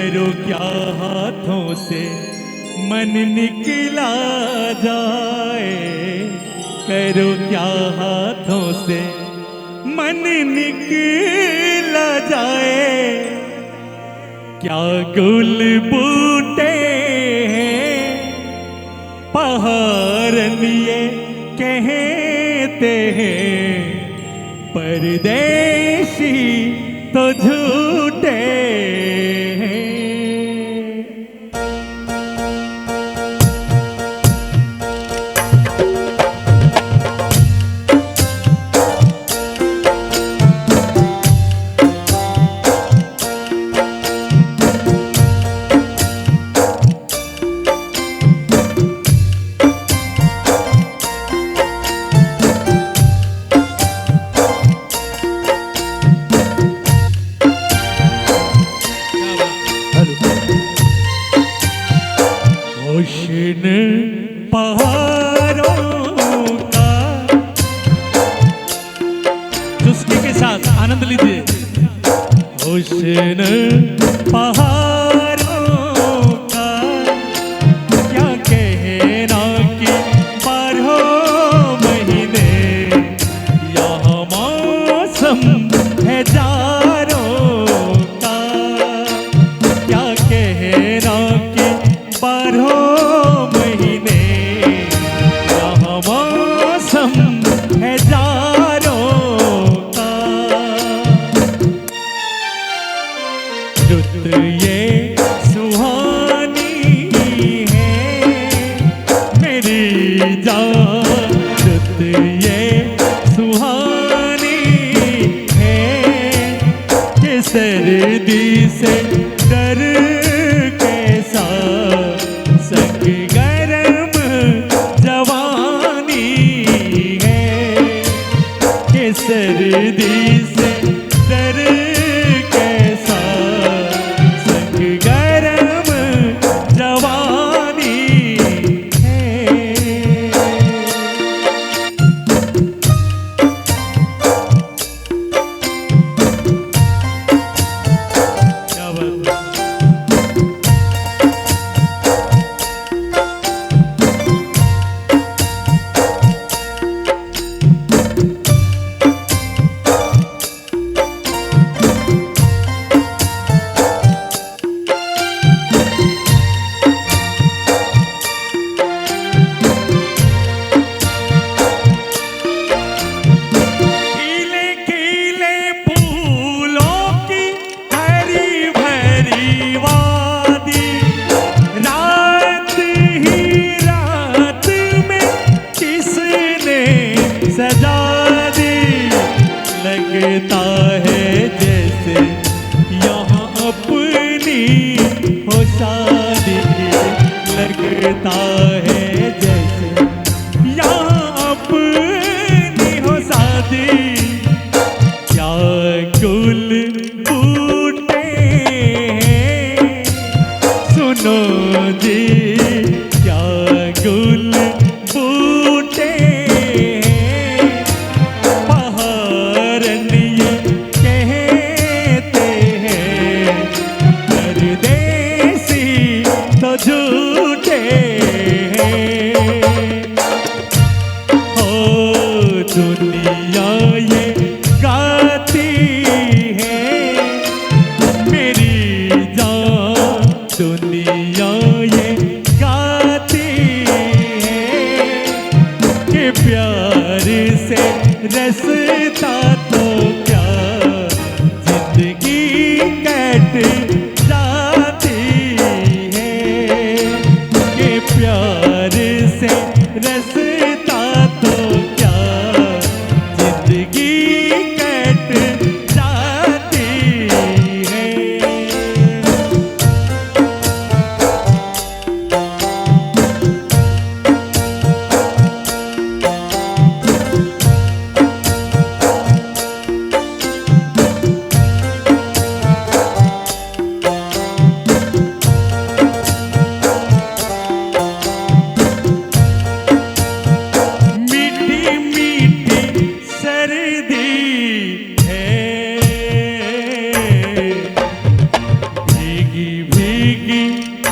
करो क्या हाथों से मन निकला जाए, करो क्या हाथों से मन निकला जाए। क्या गुल बूटे पहाड़ ये कहते हैं, परदेशी तो झूठे हैं। ओशन पहाड़ों का चुस्की के साथ आनंद लीजिए। ओशन पहाड़ों का क्या कहना कि 12 महीने यहाँ मौसम है जाड़ों का। क्या कहना कि 12 महीने यहाँ मौसम है जाड़ों का। रुत ये सुहानी है मेरी जान, रुत ये सुहानी है कि सर्दी से डर कैसा, संग गरम जवानी है कि सर्दी से डर कैसा, संग गरम जवानी है। क्या बात है? सजा दी लगता है जैसे यहाँ अपनी हो शादी, लगता है जैसे यहाँ अपनी हो शादी। क्या गुल बूटे हैं सुनो जी, क्या गुल बूटे झूठे हैं।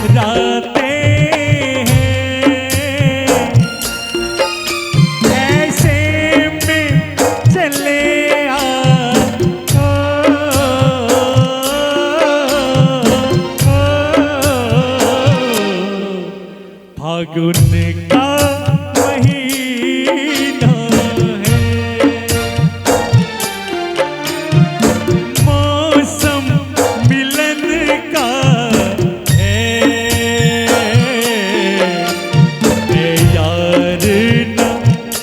रातें हैं, ऐसे में चले आ फागुन का महीना है, मौसम मिलन का है, ए यार न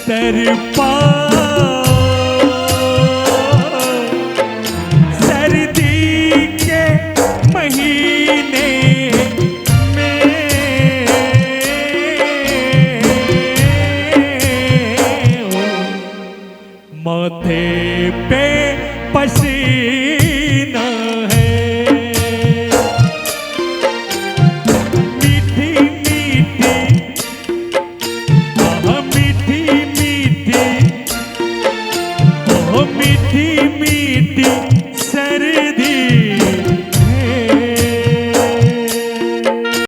तरपा सर्दी के महीने माथे पे पसीना है, मीठी मीठी मीठी मीठी ओह मीठी मीठी सर